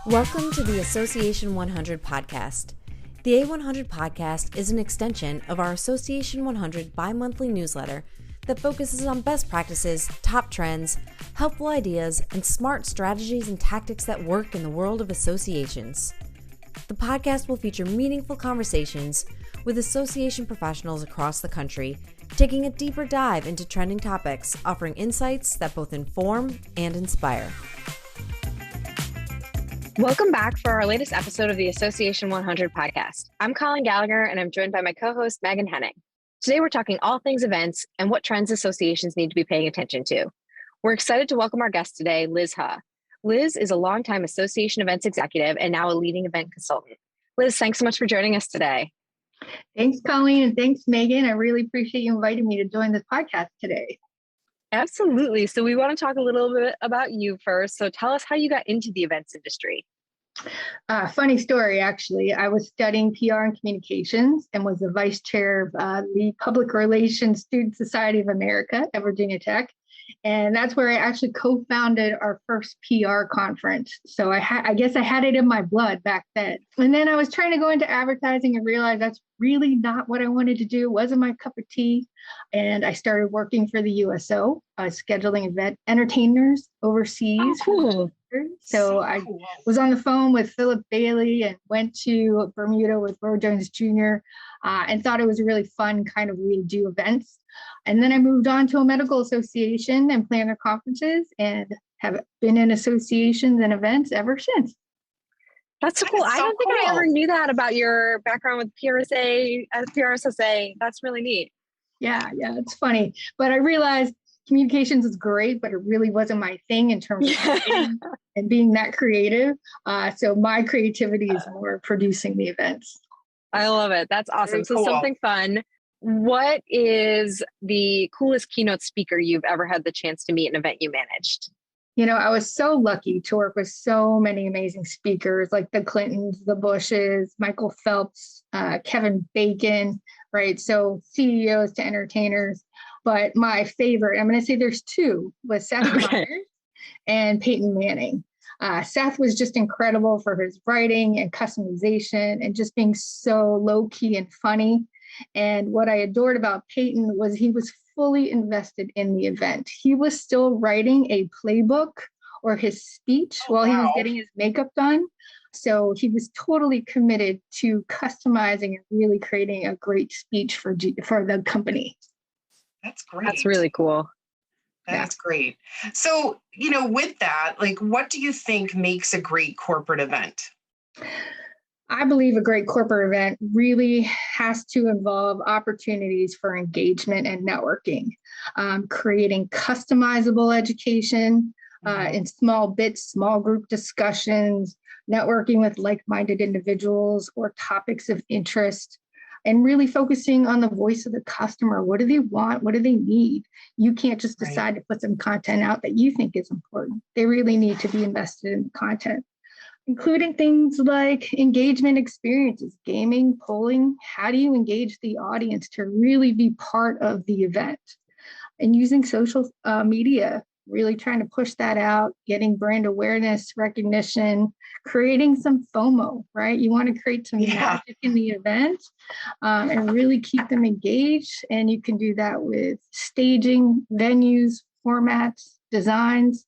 Welcome to the Association 100 podcast. The A100 podcast is an extension of our Association 100 bi-monthly newsletter that focuses on best practices, top trends, helpful ideas, and smart strategies and tactics that work in the world of associations. The podcast will feature meaningful conversations with association professionals across the country, taking a deeper dive into trending topics, offering insights that both inform and inspire. Welcome back for our latest episode of the Association 100 podcast. I'm Colin Gallagher, and I'm joined by my co-host, Megan Henning. Today, we're talking all things events and what trends associations need to be paying attention to. We're excited to welcome our guest today, Liz Huh. Liz is a longtime association events executive and now a leading event consultant. Liz, thanks so much for joining us today. Thanks, Colleen, and thanks, Megan. I really appreciate you inviting me to join this podcast today. Absolutely. So we want to talk a little bit about you first. So tell us how you got into the events industry. Funny story, actually. I was studying PR and communications and was the vice chair of the Public Relations Student Society of America at Virginia Tech. And that's where I actually co-founded our first PR conference. So I guess I had it in my blood back then. And then I was trying to go into advertising and realized that's really not what I wanted to do. It wasn't my cup of tea. And I started working for the USO, scheduling event entertainers overseas. Oh, cool. So I was on the phone with Philip Bailey and went to Bermuda with Roy Jones Jr. And thought it was a really fun kind of way to do events. And then I moved on to a medical association and planned their conferences and have been in associations and events ever since. That's so cool. I don't think I ever knew that about your background with PRSSA. That's really neat. Yeah, it's funny. But I realized communications is great, but it really wasn't my thing in terms of and being that creative. So my creativity is more producing the events. I love it. That's awesome. Very So cool. something fun. What is the coolest keynote speaker you've ever had the chance to meet at an event you managed? You know, I was so lucky to work with so many amazing speakers like the Clintons, the Bushes, Michael Phelps, Kevin Bacon, right? So CEOs to entertainers. But my favorite, I'm going to say there's two, was Seth Meyers and Peyton Manning. Seth was just incredible for his writing and customization and just being so low key and funny. And what I adored about Peyton was he was fully invested in the event. He was still writing a playbook or his speech while he was getting his makeup done. So he was totally committed to customizing and really creating a great speech for the company. That's great. That's really cool. That's great. So, with that, what do you think makes a great corporate event? I believe a great corporate event really has to involve opportunities for engagement and networking, creating customizable education in small bits, small group discussions, networking with like-minded individuals or topics of interest, and really focusing on the voice of the customer. What do they want? What do they need? You can't just decide to put some content out that you think is important. They really need to be invested in the content, including things like engagement experiences, gaming, polling. How do you engage the audience to really be part of the event? And using social media, really trying to push that out, getting brand awareness, recognition, creating some FOMO, right? You want to create some magic in the event and really keep them engaged. And you can do that with staging, venues, formats, designs.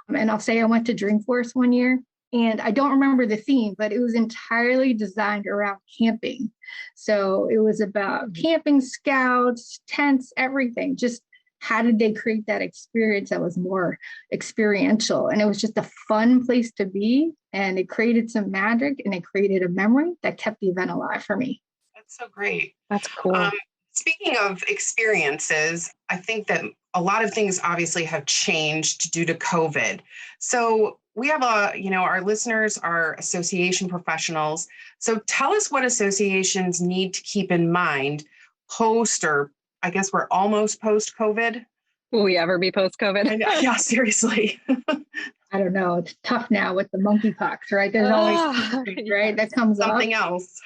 And I'll say I went to Dreamforce one year. And I don't remember the theme, but it was entirely designed around camping. So it was about camping scouts, tents, everything. Just how did they create that experience that was more experiential? And it was just a fun place to be. And it created some magic and it created a memory that kept the event alive for me. That's so great. That's cool. Speaking of experiences, I think that a lot of things obviously have changed due to COVID. So we have our listeners are association professionals. So tell us what associations need to keep in mind post, or I guess we're almost post-COVID. Will we ever be post-COVID? Yeah, seriously. I don't know. It's tough now with the monkeypox, right? There's always something, right? That comes something up. else.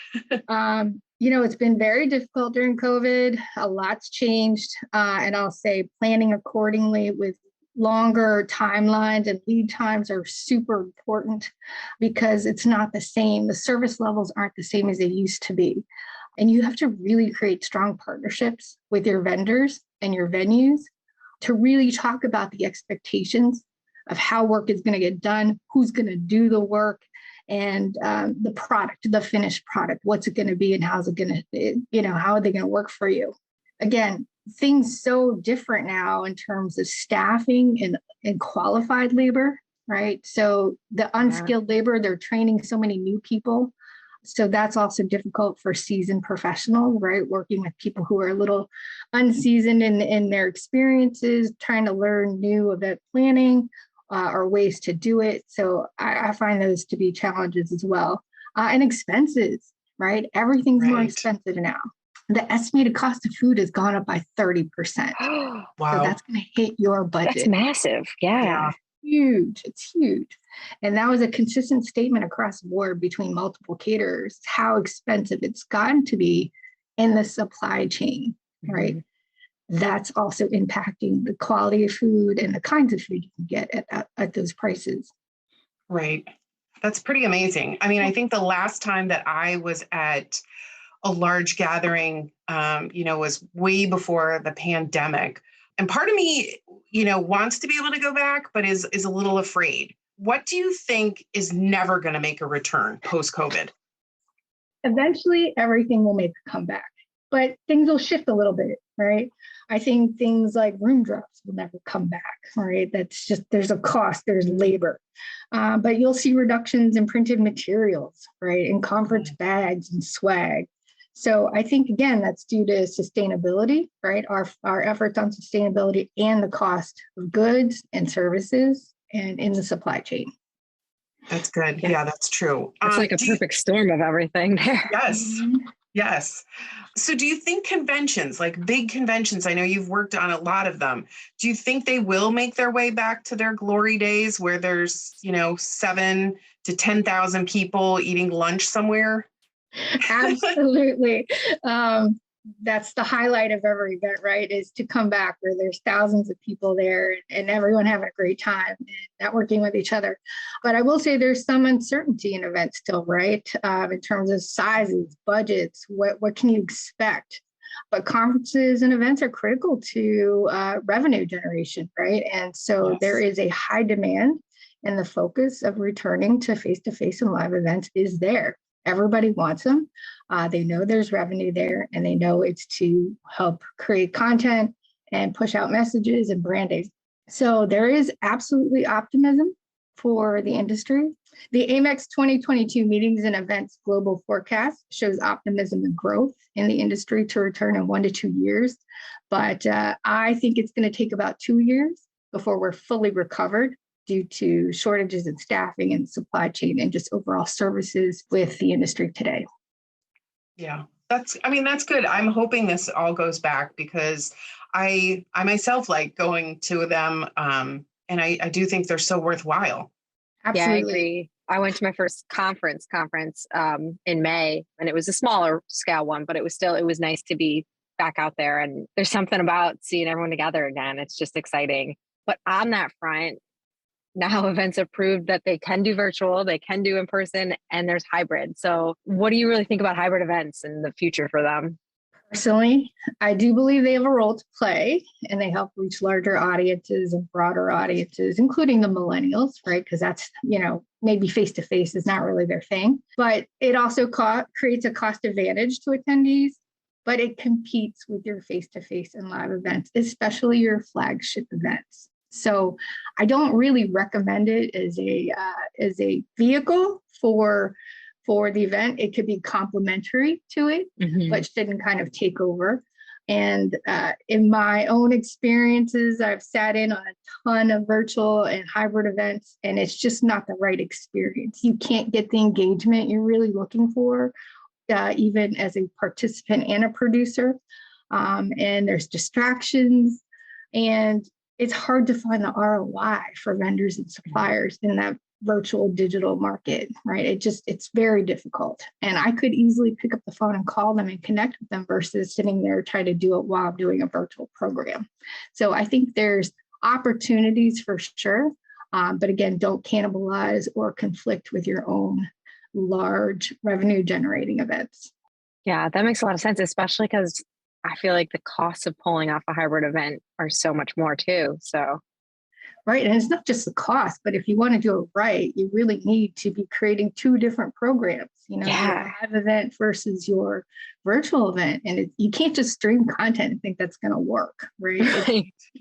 It's been very difficult during COVID. A lot's changed. And I'll say planning accordingly with longer timelines and lead times are super important because it's not the same. The service levels aren't the same as they used to be. And you have to really create strong partnerships with your vendors and your venues to really talk about the expectations of how work is going to get done, who's going to do the work, and the product, the finished product, what's it going to be and how's it going to, how are they going to work for you? Again, things so different now in terms of staffing and qualified labor, right? So the unskilled labor, they're training so many new people. So that's also difficult for seasoned professionals, right? Working with people who are a little unseasoned in their experiences, trying to learn new event planning or ways to do it. So I find those to be challenges as well. And expenses, right? Everything's more expensive now. The estimated cost of food has gone up by 30%. Wow. So that's going to hit your budget. That's massive. Yeah. Huge. It's huge. And that was a consistent statement across the board between multiple caterers, how expensive it's gotten to be in the supply chain, right? Mm-hmm. That's also impacting the quality of food and the kinds of food you can get at those prices. Right. That's pretty amazing. I mean, I think the last time that I was at a large gathering, was way before the pandemic. And part of me, wants to be able to go back, but is a little afraid. What do you think is never going to make a return post-COVID? Eventually, everything will make a comeback, but things will shift a little bit, right? I think things like room drops will never come back, right? That's just, there's a cost, there's labor. But you'll see reductions in printed materials, right? In conference bags and swag. So I think, again, that's due to sustainability, right? Our efforts on sustainability and the cost of goods and services and in the supply chain. That's good. Yeah, that's true. It's like a perfect storm of everything there. Yes. Yes. So do you think conventions, like big conventions, I know you've worked on a lot of them, do you think they will make their way back to their glory days where there's, 7,000 to 10,000 people eating lunch somewhere? Absolutely. That's the highlight of every event, right? Is to come back where there's thousands of people there and everyone having a great time and networking with each other. But I will say there's some uncertainty in events still, right? In terms of sizes, budgets, what can you expect? But conferences and events are critical to revenue generation, right? And so there is a high demand, and the focus of returning to face-to-face and live events is there. Everybody wants them. They know there's revenue there, and they know it's to help create content and push out messages and branding. So there is absolutely optimism for the industry. The AMEX 2022 Meetings and Events Global Forecast shows optimism and growth in the industry to return in 1 to 2 years. But I think it's going to take about 2 years before we're fully recovered due to shortages in staffing and supply chain and just overall services with the industry today. Yeah, that's good. I'm hoping this all goes back because I myself like going to them. And I do think they're so worthwhile. Absolutely. Yeah, I agree. I went to my first conference in May, and it was a smaller scale one, but it was nice to be back out there. And there's something about seeing everyone together again. It's just exciting. But on that front, now events have proved that they can do virtual, they can do in person, and there's hybrid. So what do you really think about hybrid events and the future for them? Personally, I do believe they have a role to play, and they help reach larger audiences and broader audiences, including the millennials, right? Because that's, maybe face-to-face is not really their thing, but it also creates a cost advantage to attendees, but it competes with your face-to-face and live events, especially your flagship events. So I don't really recommend it as a vehicle for the event. It could be complementary to it, but shouldn't kind of take over. And in my own experiences, I've sat in on a ton of virtual and hybrid events, and it's just not the right experience. You can't get the engagement you're really looking for, even as a participant and a producer. And there's distractions, and it's hard to find the ROI for vendors and suppliers in that virtual digital market, right? It's very difficult. And I could easily pick up the phone and call them and connect with them versus sitting there trying to do it while I'm doing a virtual program. So I think there's opportunities for sure. But again, don't cannibalize or conflict with your own large revenue generating events. Yeah, that makes a lot of sense, especially because I feel like the costs of pulling off a hybrid event are so much more too. So, Right. And it's not just the cost, but if you want to do it right, you really need to be creating two different programs, your live event versus your virtual event. And you can't just stream content and think that's going to work, right?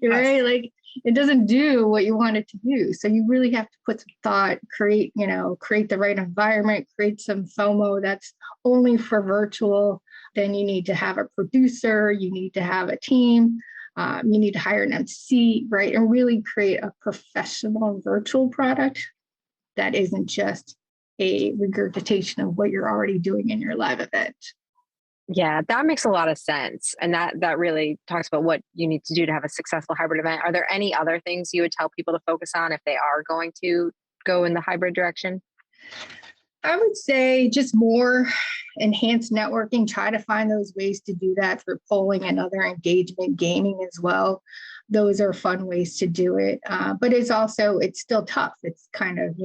Right. Like it doesn't do what you want it to do. So you really have to put some thought, create the right environment, create some FOMO that's only for virtual. Then you need to have a producer, you need to have a team. You need to hire an MC, right? And really create a professional virtual product that isn't just a regurgitation of what you're already doing in your live event. Yeah, that makes a lot of sense. And that really talks about what you need to do to have a successful hybrid event. Are there any other things you would tell people to focus on if they are going to go in the hybrid direction? I would say just more enhanced networking. Try to find those ways to do that through polling and other engagement, gaming as well. Those are fun ways to do it. But it's still tough. It's kind of,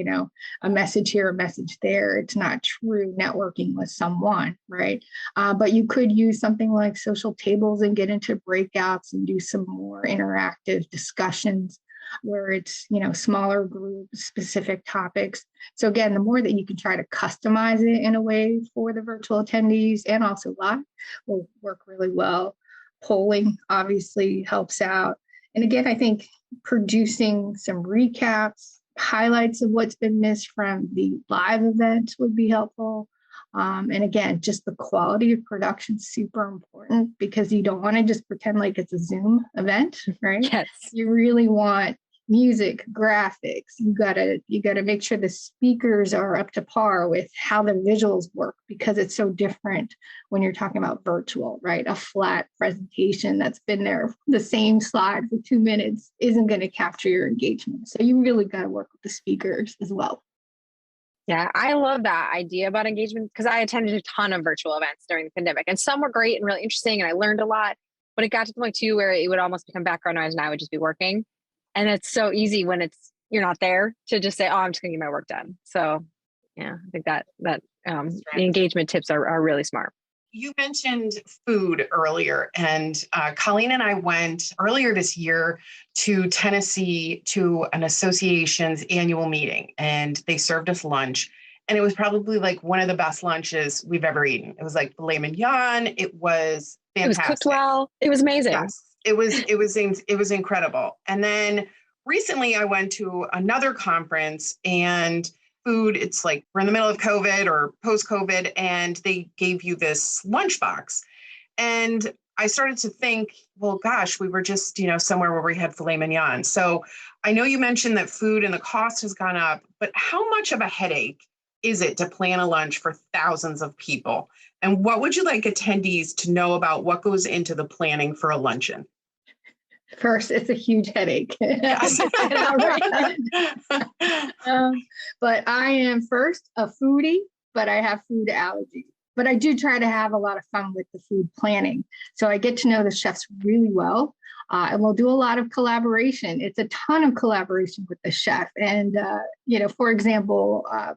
a message here, a message there. It's not true networking with someone, right? But you could use something like social tables and get into breakouts and do some more interactive discussions where it's, smaller group specific topics. So again, the more that you can try to customize it in a way for the virtual attendees and also live will work really well. Polling obviously helps out. And again, I think producing some recaps, highlights of what's been missed from the live event would be helpful. And again, just the quality of production is super important because you don't want to just pretend like it's a Zoom event, right? Yes. You really want music, graphics. You gotta make sure the speakers are up to par with how the visuals work because it's so different when you're talking about virtual, right? A flat presentation that's been there, the same slide for 2 minutes isn't going to capture your engagement. So you really got to work with the speakers as well. Yeah, I love that idea about engagement because I attended a ton of virtual events during the pandemic and some were great and really interesting and I learned a lot, but it got to the point too where it would almost become background noise and I would just be working. And it's so easy when you're not there to just say, oh, I'm just gonna get my work done. So yeah, I think that the engagement tips are really smart. You mentioned food earlier, and Colleen and I went earlier this year to Tennessee to an association's annual meeting, and they served us lunch. And it was probably like one of the best lunches we've ever eaten. It was like filet mignon. It was fantastic. It was cooked well. It was amazing. Yes, it was incredible. And then recently I went to another conference and food, it's like we're in the middle of COVID or post-COVID, and they gave you this lunchbox. And I started to think, well, gosh, we were just, somewhere where we had filet mignon. So I know you mentioned that food and the cost has gone up, but how much of a headache is it to plan a lunch for thousands of people? And what would you like attendees to know about what goes into the planning for a luncheon? First, it's a huge headache. Yes. But I am first a foodie, but I have food allergies. But I do try to have a lot of fun with the food planning. So I get to know the chefs really well. And we'll do a lot of collaboration. It's a ton of collaboration with the chef. And, for example, a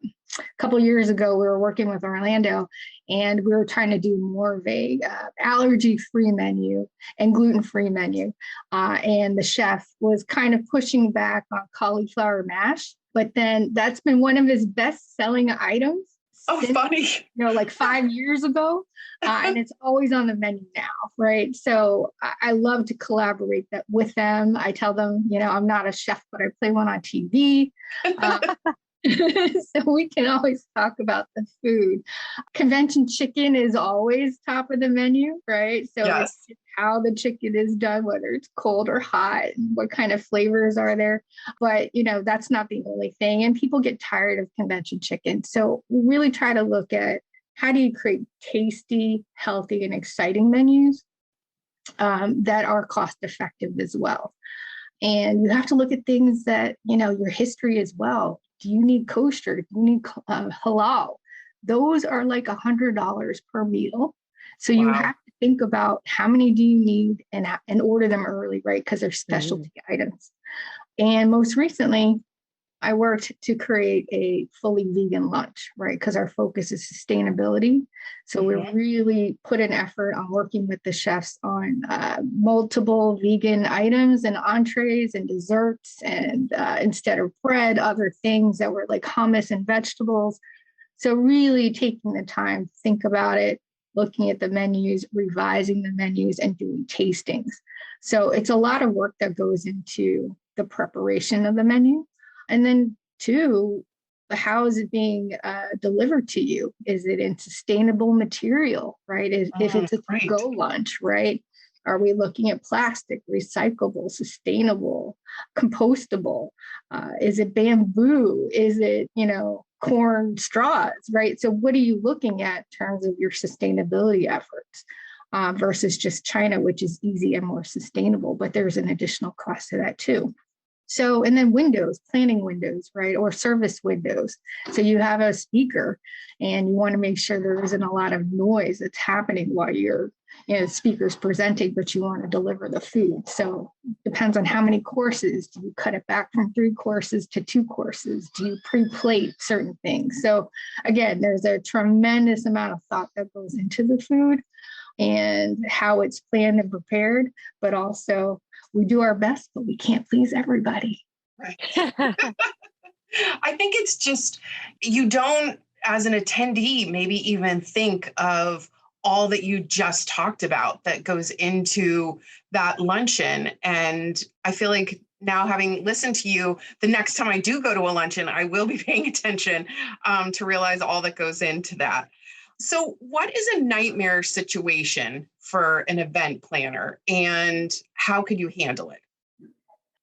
couple of years ago, we were working with Orlando and we were trying to do more of a allergy-free menu and gluten-free menu. And the chef was kind of pushing back on cauliflower mash, but then that's been one of his best-selling items. Oh, funny. Like 5 years ago. And it's always on the menu now, right? So I love to collaborate that with them. I tell them, I'm not a chef, but I play one on TV. So we can always talk about the food. Convention chicken is always top of the menu, right? So yes. It's how the chicken is done, whether it's cold or hot, and what kind of flavors are there. But, that's not the only thing. And people get tired of convention chicken. So we really try to look at how do you create tasty, healthy, and exciting menus that are cost effective as well. And you have to look at things that, your history as well. Do you need kosher? Do you need halal? Those are like $100 per meal. So you have to think about how many do you need and order them early, right? Because they're specialty items. And most recently, I worked to create a fully vegan lunch, right? Because our focus is sustainability. So we really put an effort on working with the chefs on multiple vegan items and entrees and desserts, and instead of bread, other things that were like hummus and vegetables. So really taking the time to think about it, looking at the menus, revising the menus, and doing tastings. So it's a lot of work that goes into the preparation of the menu. And then two, how is it being delivered to you? Is it in sustainable material, right? If it's a to-go lunch, right? Are we looking at plastic, recyclable, sustainable, compostable? Is it bamboo? Is it, corn straws, right? So what are you looking at in terms of your sustainability efforts versus just China, which is easy and more sustainable, but there's an additional cost to that too. So, and then windows, planning windows, right? Or service windows. So you have a speaker and you want to make sure there isn't a lot of noise that's happening while your speaker's presenting, but you want to deliver the food. So depends on how many courses. Do you cut it back from 3 courses to 2 courses? Do you pre-plate certain things? So again, there's a tremendous amount of thought that goes into the food and how it's planned and prepared, but also we do our best, but we can't please everybody. Right. I think it's just, you don't, as an attendee, maybe even think of all that you just talked about that goes into that luncheon. And I feel like now, having listened to you, the next time I do go to a luncheon, I will be paying attention to realize all that goes into that. So what is a nightmare situation for an event planner and how could you handle it?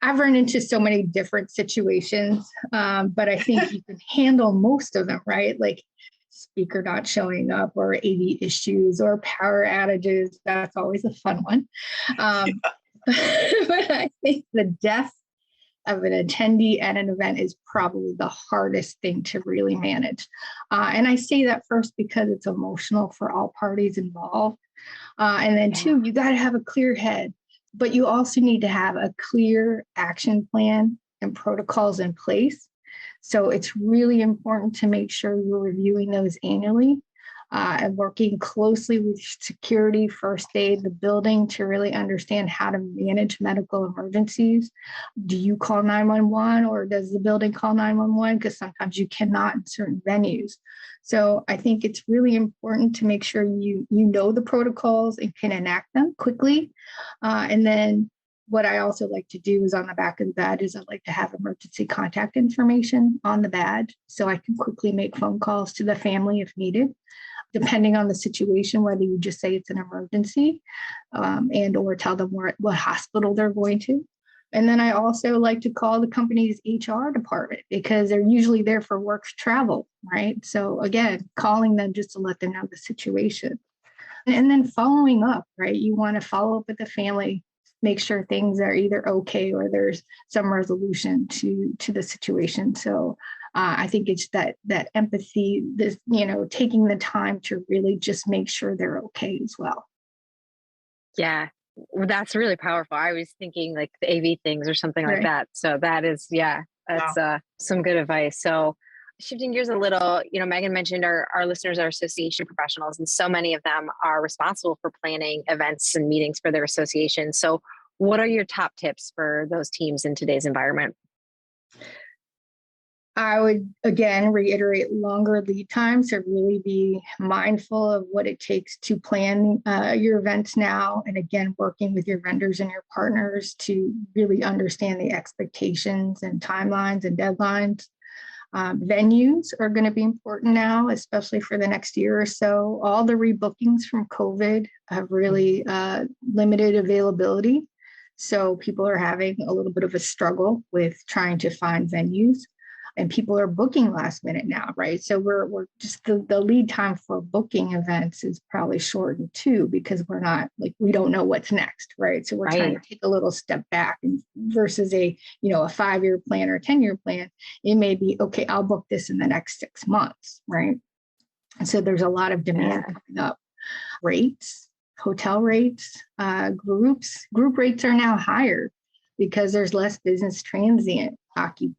I've run into so many different situations, but I think you can handle most of them, right? Like speaker not showing up or AV issues or power outages. That's always a fun one. But I think the death of an attendee at an event is probably the hardest thing to really manage. And I say that first because it's emotional for all parties involved. And then two, you got to have a clear head, but you also need to have a clear action plan and protocols in place. So it's really important to make sure you're reviewing those annually and working closely with security, first aid, the building to really understand how to manage medical emergencies. Do you call 911 or does the building call 911? Because sometimes you cannot in certain venues. So I think it's really important to make sure you know the protocols and can enact them quickly. And then what I also like to do is on the back of the badge is I like to have emergency contact information on the badge so I can quickly make phone calls to the family if needed, depending on the situation, whether you just say it's an emergency and or tell them what hospital they're going to. And then I also like to call the company's HR department because they're usually there for work travel, right? So again, calling them just to let them know the situation. And then following up, right? You want to follow up with the family, make sure things are either okay or there's some resolution to the situation. So I think it's that empathy, this, taking the time to really just make sure they're okay as well. Yeah, that's really powerful. I was thinking like the AV things or something like that. So that is, that's some good advice. So shifting gears a little, Megan mentioned our listeners are association professionals, and so many of them are responsible for planning events and meetings for their association. So what are your top tips for those teams in today's environment? I would, again, reiterate longer lead times to really be mindful of what it takes to plan your events now. And again, working with your vendors and your partners to really understand the expectations and timelines and deadlines. Venues are going to be important now, especially for the next year or so. All the rebookings from COVID have really limited availability. So people are having a little bit of a struggle with trying to find venues. And people are booking last minute now, right? So we're just the lead time for booking events is probably shortened too, because we don't know what's next, right? So we're trying to take a little step back, and versus a 5-year plan or 10-year plan, it may be, okay, I'll book this in the next 6 months, right? And so there's a lot of demand coming up. Rates, hotel rates, group rates are now higher. because there's less business transient occupancy.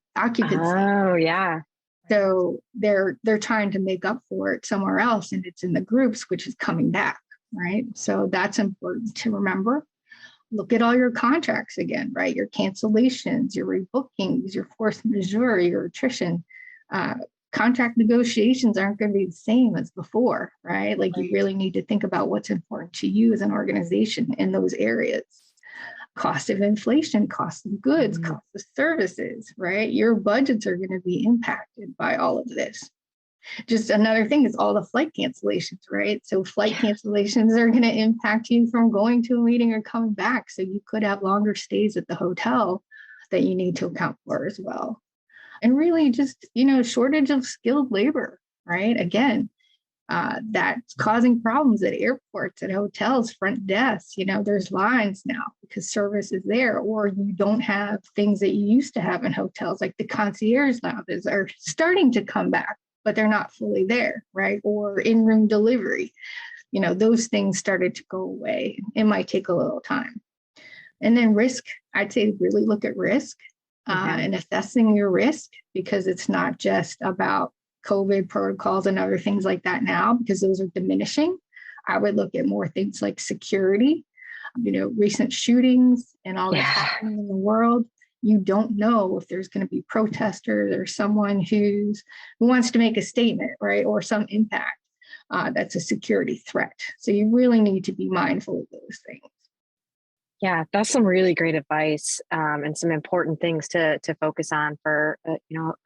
Oh, yeah. So they're trying to make up for it somewhere else, and it's in the groups, which is coming back, right? So that's important to remember. Look at all your contracts again, right? Your cancellations, your rebookings, your force majeure, your attrition. Contract negotiations aren't going to be the same as before, right? Like you really need to think about what's important to you as an organization in those areas. Cost of inflation, cost of goods, cost of services, right? Your budgets are going to be impacted by all of this. Just another thing is all the flight cancellations, right? So flight cancellations are going to impact you from going to a meeting or coming back. So you could have longer stays at the hotel that you need to account for as well. And really just, shortage of skilled labor, right? Again, that's causing problems at airports, at hotels, front desks. There's lines now because service is there, or you don't have things that you used to have in hotels, like the concierge lounges are starting to come back, but they're not fully there, right? Or in-room delivery. Those things started to go away. It might take a little time. And then risk, I'd say really look at risk and assessing your risk, because it's not just about COVID protocols and other things like that now, because those are diminishing. I would look at more things like security, recent shootings and all that's happening in the world. You don't know if there's going to be protesters or someone who wants to make a statement, right? Or some impact that's a security threat. So you really need to be mindful of those things. Yeah, that's some really great advice and some important things to focus on for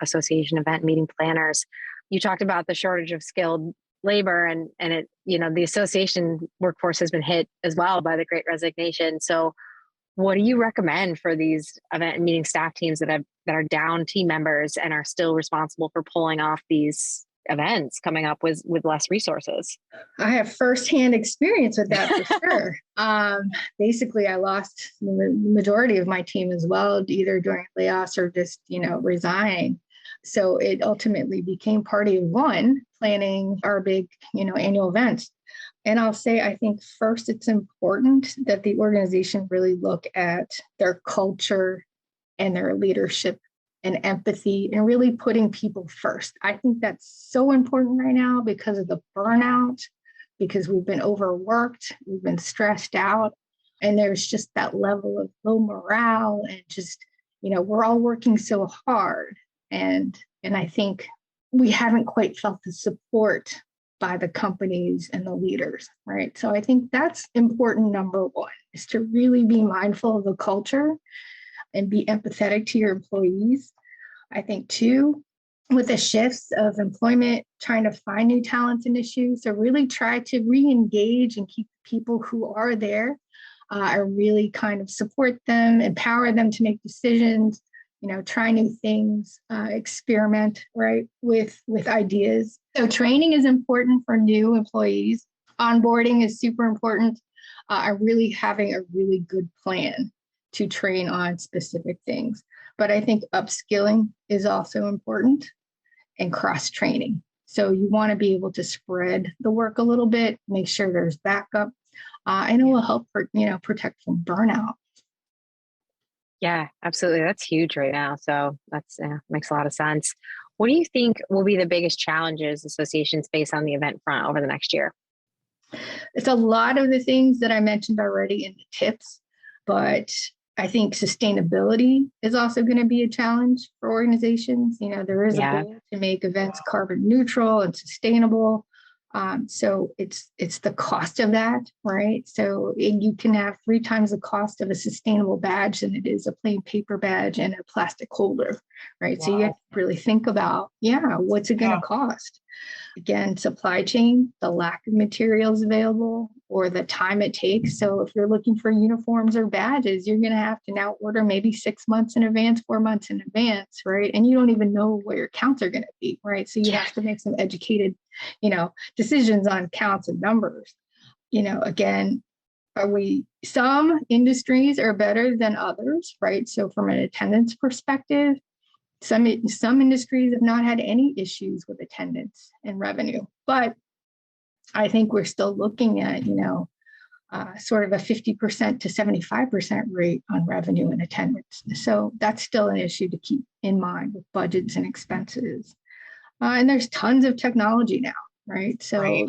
association event meeting planners. You talked about the shortage of skilled labor, and it the association workforce has been hit as well by the Great Resignation. So, what do you recommend for these event and meeting staff teams that are down team members and are still responsible for pulling off these events coming up with less resources? I have firsthand experience with that for sure. Basically, I lost the majority of my team as well, either during layoffs or just, resigning. So it ultimately became Party of One, planning our big, annual events. And I'll say, I think first, it's important that the organization really look at their culture and their leadership and empathy and really putting people first. I think that's so important right now because of the burnout, because we've been overworked, we've been stressed out, and there's just that level of low morale and just, we're all working so hard. And I think we haven't quite felt the support by the companies and the leaders, right? So I think that's important. Number one is to really be mindful of the culture and be empathetic to your employees. I think two, with the shifts of employment, trying to find new talents and issues, so really try to re-engage and keep people who are there, and really kind of support them, empower them to make decisions, try new things, experiment, right, with ideas. So training is important for new employees. Onboarding is super important. Really having a really good plan to train on specific things. But I think upskilling is also important, and cross-training. So you want to be able to spread the work a little bit, make sure there's backup, and it will help protect from burnout. Yeah, absolutely. That's huge right now. So that's makes a lot of sense. What do you think will be the biggest challenges associations face on the event front over the next year? It's a lot of the things that I mentioned already in the tips, but I think sustainability is also going to be a challenge for organizations. There is a goal to make events carbon neutral and sustainable. So it's the cost of that, right? So you can have 3 times the cost of a sustainable badge than it is a plain paper badge and a plastic holder, right? Wow. So you have to really think about, what's it going to cost? Again, supply chain, the lack of materials available, or the time it takes. So if you're looking for uniforms or badges, you're going to have to now order maybe 6 months in advance, 4 months in advance, right? And you don't even know where your counts are going to be, right? So you have to make some educated, decisions on counts and numbers. Again, some industries are better than others, right? So from an attendance perspective, some industries have not had any issues with attendance and revenue, but I think we're still looking at, sort of a 50% to 75% rate on revenue and attendance. So that's still an issue to keep in mind with budgets and expenses. And there's tons of technology now, right? So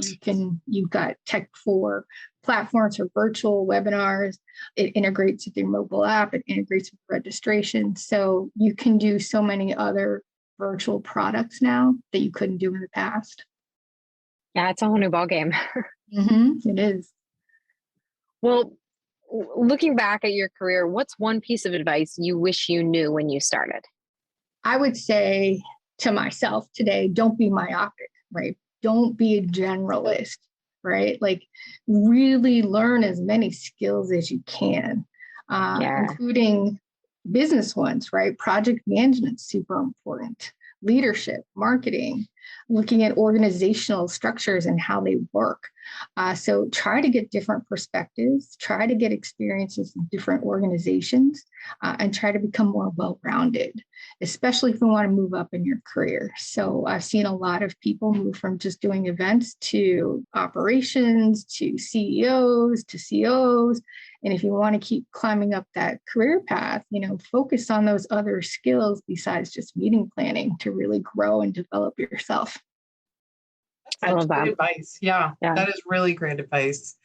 you've got tech for platforms for virtual webinars. It integrates with your mobile app. It integrates with registration. So you can do so many other virtual products now that you couldn't do in the past. Yeah, it's a whole new ballgame. It is. Well, looking back at your career, what's one piece of advice you wish you knew when you started? I would say to myself today, don't be myopic, right? Don't be a generalist, right? Like really learn as many skills as you can, including business ones, right? Project management, super important. Leadership, marketing, looking at organizational structures and how they work. So try to get different perspectives, try to get experiences in different organizations, and try to become more well-rounded, especially if you want to move up in your career. So I've seen a lot of people move from just doing events to operations, to CEOs, to COs. And if you want to keep climbing up that career path, focus on those other skills besides just meeting planning to really grow and develop yourself. I love that advice. Yeah, that is really great advice.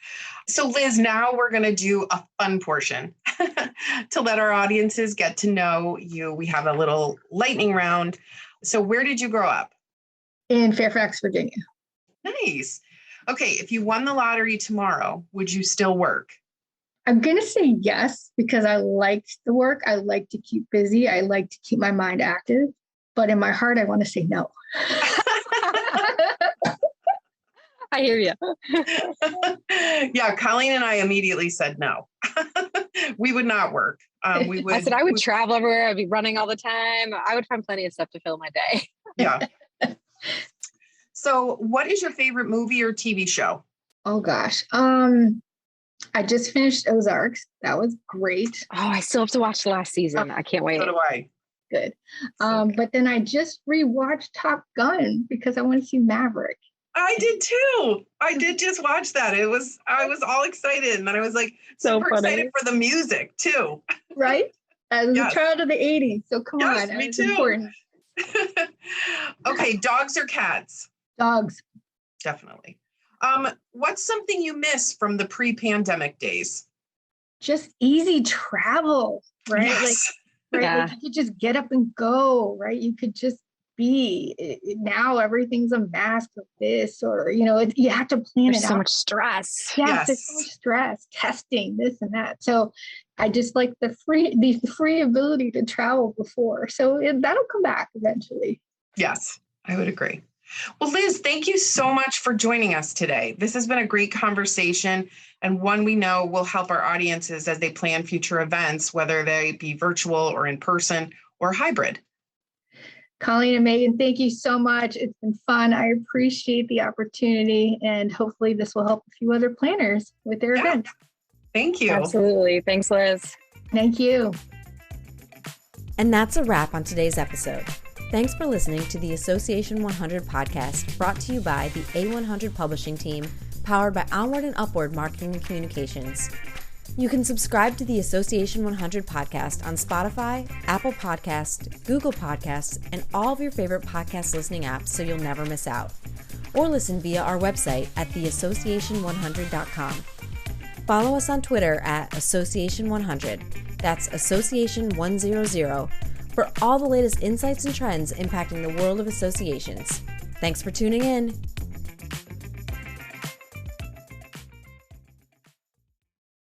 So Liz, now we're going to do a fun portion to let our audiences get to know you. We have a little lightning round. So where did you grow up? In Fairfax, Virginia. Nice. Okay. If you won the lottery tomorrow, would you still work? I'm going to say yes, because I like the work. I like to keep busy. I like to keep my mind active. But in my heart, I want to say no. I hear you. Yeah, Colleen and I immediately said no. We would not work. I said I would travel everywhere. I'd be running all the time. I would find plenty of stuff to fill my day. Yeah. So what is your favorite movie or TV show? Oh, gosh. I just finished Ozarks. That was great. Oh, I still have to watch the last season. I can't wait. So do I. Good. But then I just rewatched Top Gun because I want to see Maverick. I did too. I did just watch that. I was all excited. And then I was like super excited for the music too. Right? As a child of the 80s. So come on. Me too. Important. Okay. Dogs or cats? Dogs. Definitely. What's something you miss from the pre-pandemic days? Just easy travel, right? Yes. Like you could just get up and go, right? You could just be. Now everything's a mask of this, or you have to plan there's it out. So much stress. Yes, there's so much stress, testing, this and that. So I just like the free ability to travel before. So that'll come back eventually. Yes, I would agree. Well, Liz, thank you so much for joining us today. This has been a great conversation, and one we know will help our audiences as they plan future events, whether they be virtual or in person or hybrid. Colleen and Megan, thank you so much. It's been fun. I appreciate the opportunity, and hopefully this will help a few other planners with their events. Thank you. Absolutely. Thanks, Liz. Thank you. And that's a wrap on today's episode. Thanks for listening to the Association 100 podcast, brought to you by the A100 Publishing Team, powered by Onward and Upward Marketing and Communications. You can subscribe to the Association 100 podcast on Spotify, Apple Podcasts, Google Podcasts, and all of your favorite podcast listening apps so you'll never miss out. Or listen via our website at theassociation100.com. Follow us on Twitter at Association100. That's Association100 for all the latest insights and trends impacting the world of associations. Thanks for tuning in.